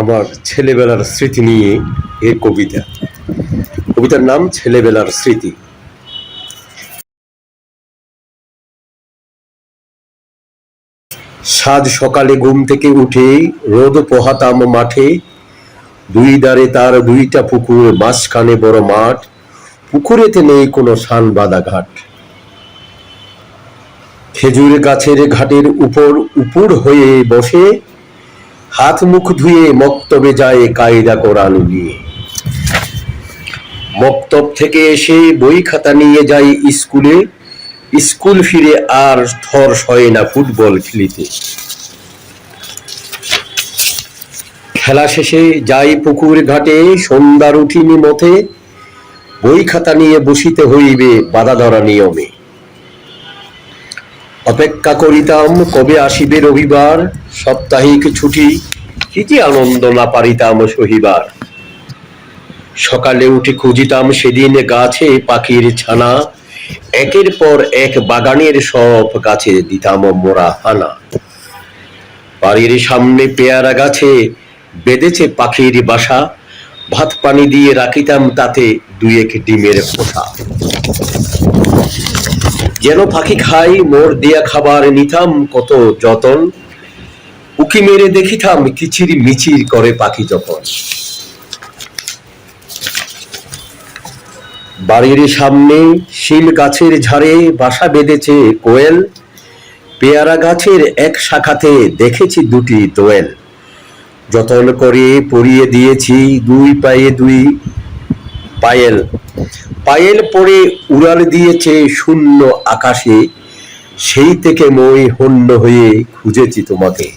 আমার ছেলেবেলার স্মৃতি নিয়ে এই কবিতার নাম ছেলেবেলার স্মৃতি। সাজ সকালে ঘুম থেকে উঠে রোদ পোহাতাম মাঠে, দুই ধারে তার দুইটা পুকুর, মাঝখানে বড় মাঠ, পুকুরেতে নেই কোনো সান বাঁধা ঘাট। খেজুর গাছের ঘাটের উপর উপুর হয়ে বসে হাত মুখ ধুয়ে মক্তবে যায় কায়দা কোরআন নিয়ে। মক্তব থেকে এসে বই খাতা নিয়ে যাই স্কুলে, স্কুল ফিরে আর থর সয় না ফুটবল খেলিতে। খেলা শেষে যাই পুকুর ঘাটে, সন্ধ্যার উঠিনি মতে, বই খাতা নিয়ে বসিতে হইবে বাধা ধরা নিয়মে। অপেক্ষা করিতাম কবে আসিবে রবিবার, সাপ্তাহিক ছুটি কি যে আনন্দ না পারিতাম সহিবার। সকালে উঠে খুঁজিতাম সেদিন গাছে পাখির ছানা, একের পর এক বাগানের সব গাছে দিতাম মোরা হানা। বাড়ির সামনে পেয়ারা গাছে বেঁধেছে পাখির বাসা, ভাত পানি দিয়ে রাখিতাম তাতে দুই এক ডিমের খোসা। যেন পাখি খাই মোর দেয়া খাবার নিতাম কত যতন, উকি মেরে দেখিতাম কিচির মিচির করে পাখি যখন। বাড়ির সামনে শিল গাছের ঝাড়ে বাসা বেঁধেছে কোয়েল, পেয়ারা গাছের এক শাখাতে দেখেছি দুটি দোয়েল। যতন করে পরিয়ে দিয়েছি দুই পায়ে দুই পায়েল, পায়েল পরে উড়াল দিয়েছে শূন্য আকাশে, সেই থেকে মই হন্য হয়ে খুঁজেছি তোমাকে।